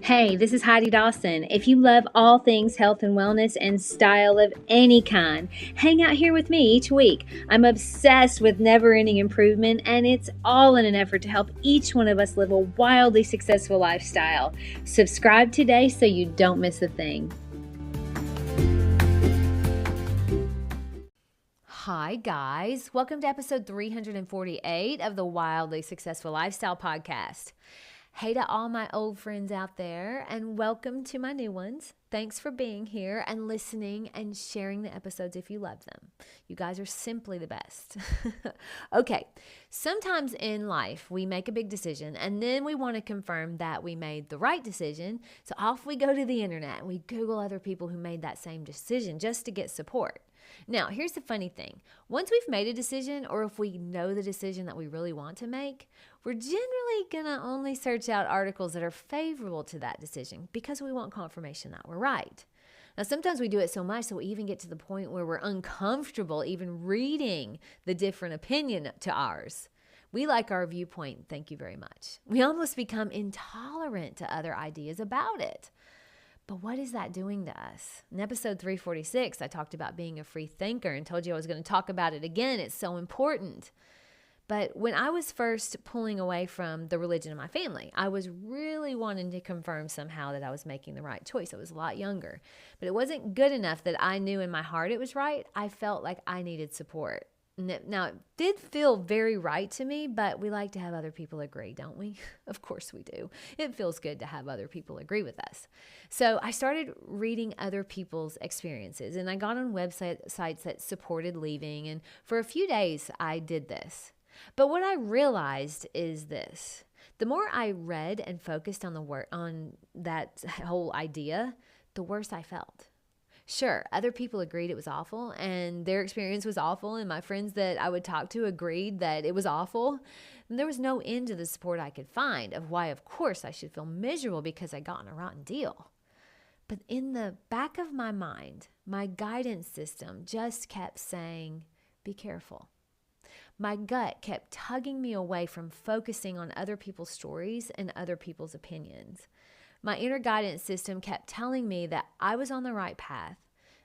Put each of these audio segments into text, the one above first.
Hey, this is Heidi Dawson. If you love all things health and wellness and style of any kind, hang out here with me each week. I'm obsessed with never-ending improvement, and it's all in an effort to help each one of us live a wildly successful lifestyle. Subscribe today so you don't miss a thing. Hi, guys. Welcome to episode 348 of the Wildly Successful Lifestyle Podcast. Hey to all my old friends out there, and welcome to my new ones. Thanks for being here and listening and sharing the episodes if you love them. You guys are simply the best. Okay, sometimes in life we make a big decision and then we want to confirm that we made the right decision. So off we go to the internet and we Google other people who made that same decision just to get support. Now, here's the funny thing. Once we've made a decision, or if we know the decision that we really want to make, we're generally going to only search out articles that are favorable to that decision because we want confirmation that we're right. Now, sometimes we do it so much that we even get to the point where we're uncomfortable even reading the different opinion to ours. We like our viewpoint, thank you very much. We almost become intolerant to other ideas about it. But what is that doing to us? In episode 346, I talked about being a free thinker and told you I was going to talk about it again. It's so important. But when I was first pulling away from the religion of my family, I was really wanting to confirm somehow that I was making the right choice. I was a lot younger. But it wasn't good enough that I knew in my heart it was right. I felt like I needed support. Now, it did feel very right to me, but we like to have other people agree, don't we? Of course we do. It feels good to have other people agree with us. So I started reading other people's experiences, and I got on websites that supported leaving, and for a few days I did this. But what I realized is this. The more I read and focused on that whole idea, the worse I felt. Sure, other people agreed it was awful and their experience was awful, and my friends that I would talk to agreed that it was awful. And there was no end to the support I could find of why, of course, I should feel miserable because I got in a rotten deal. But in the back of my mind, my guidance system just kept saying, be careful. My gut kept tugging me away from focusing on other people's stories and other people's opinions. My inner guidance system kept telling me that I was on the right path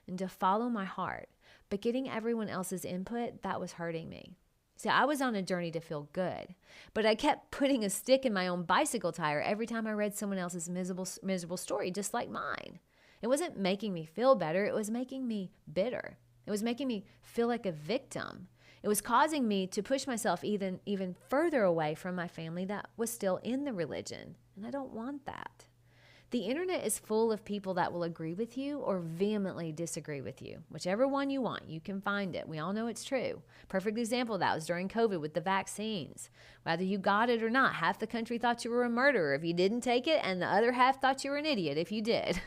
and to follow my heart, but getting everyone else's input, that was hurting me. See, I was on a journey to feel good, but I kept putting a stick in my own bicycle tire every time I read someone else's miserable story, just like mine. It wasn't making me feel better. It was making me bitter. It was making me feel like a victim. It was causing me to push myself even further away from my family that was still in the religion, and I don't want that. The internet is full of people that will agree with you or vehemently disagree with you. Whichever one you want, you can find it. We all know it's true. Perfect example of that was during COVID with the vaccines. Whether you got it or not, half the country thought you were a murderer if you didn't take it, and the other half thought you were an idiot if you did.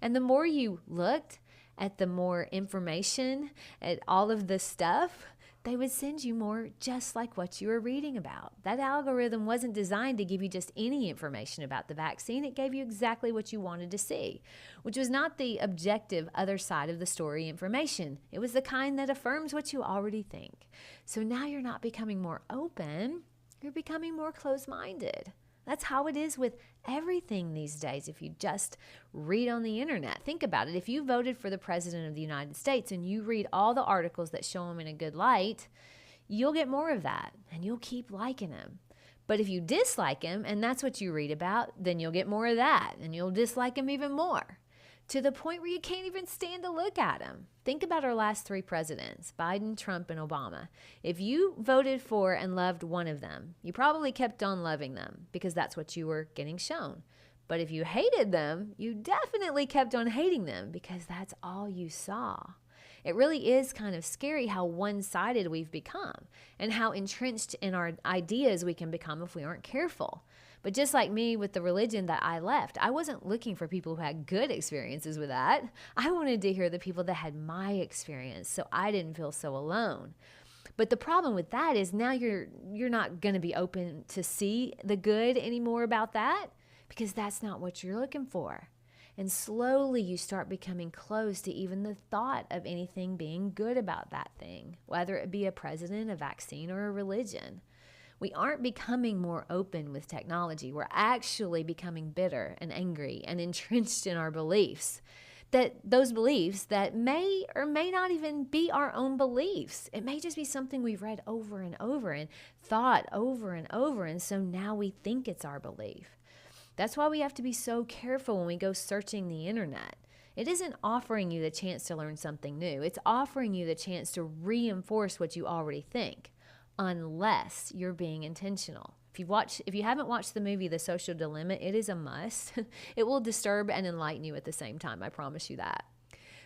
And the more you looked at the more information, at all of the stuff, they would send you more just like what you were reading about. That algorithm wasn't designed to give you just any information about the vaccine. It gave you exactly what you wanted to see, which was not the objective other side of the story information. It was the kind that affirms what you already think. So now you're not becoming more open, you're becoming more closed-minded. That's how it is with everything these days if you just read on the internet. Think about it. If you voted for the president of the United States and you read all the articles that show him in a good light, you'll get more of that and you'll keep liking him. But if you dislike him and that's what you read about, then you'll get more of that and you'll dislike him even more, to the point where you can't even stand to look at him. Think about our last three presidents, Biden, Trump, and Obama. If you voted for and loved one of them, you probably kept on loving them because that's what you were getting shown. But if you hated them, you definitely kept on hating them because that's all you saw. It really is kind of scary how one-sided we've become and how entrenched in our ideas we can become if we aren't careful. But just like me with the religion that I left, I wasn't looking for people who had good experiences with that. I wanted to hear the people that had my experience so I didn't feel so alone. But the problem with that is now you're not going to be open to see the good anymore about that because that's not what you're looking for. And slowly you start becoming close to even the thought of anything being good about that thing, whether it be a president, a vaccine, or a religion. We aren't becoming more open with technology. We're actually becoming bitter and angry and entrenched in our beliefs. Those beliefs that may or may not even be our own beliefs. It may just be something we've read over and over and thought over and over, and so now we think it's our belief. That's why we have to be so careful when we go searching the internet. It isn't offering you the chance to learn something new. It's offering you the chance to reinforce what you already think, unless you're being intentional. If you haven't watched the movie The Social Dilemma, it is a must. It will disturb and enlighten you at the same time, I promise you that.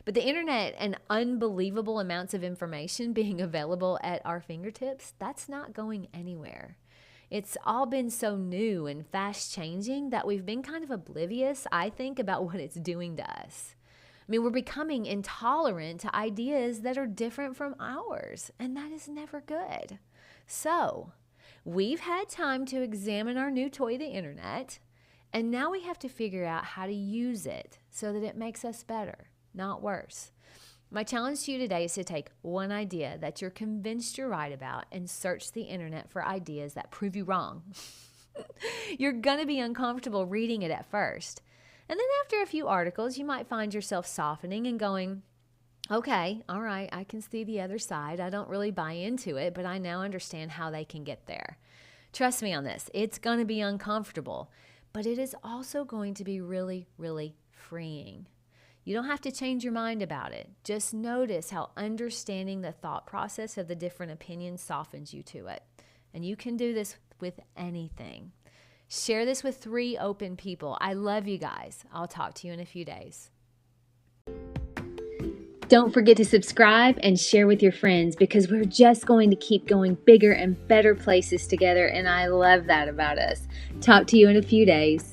But the internet and unbelievable amounts of information being available at our fingertips, that's not going anywhere. It's all been so new and fast changing that we've been kind of oblivious, I think, about what it's doing to us. I mean, we're becoming intolerant to ideas that are different from ours, and that is never good. So, we've had time to examine our new toy, the internet, and now we have to figure out how to use it so that it makes us better, not worse. My challenge to you today is to take one idea that you're convinced you're right about and search the internet for ideas that prove you wrong. You're going to be uncomfortable reading it at first. And then after a few articles, you might find yourself softening and going, okay, all right, I can see the other side. I don't really buy into it, but I now understand how they can get there. Trust me on this. It's going to be uncomfortable, but it is also going to be really, really freeing. You don't have to change your mind about it. Just notice how understanding the thought process of the different opinions softens you to it. And you can do this with anything. Share this with 3 open people. I love you guys. I'll talk to you in a few days. Don't forget to subscribe and share with your friends, because we're just going to keep going bigger and better places together, and I love that about us. Talk to you in a few days.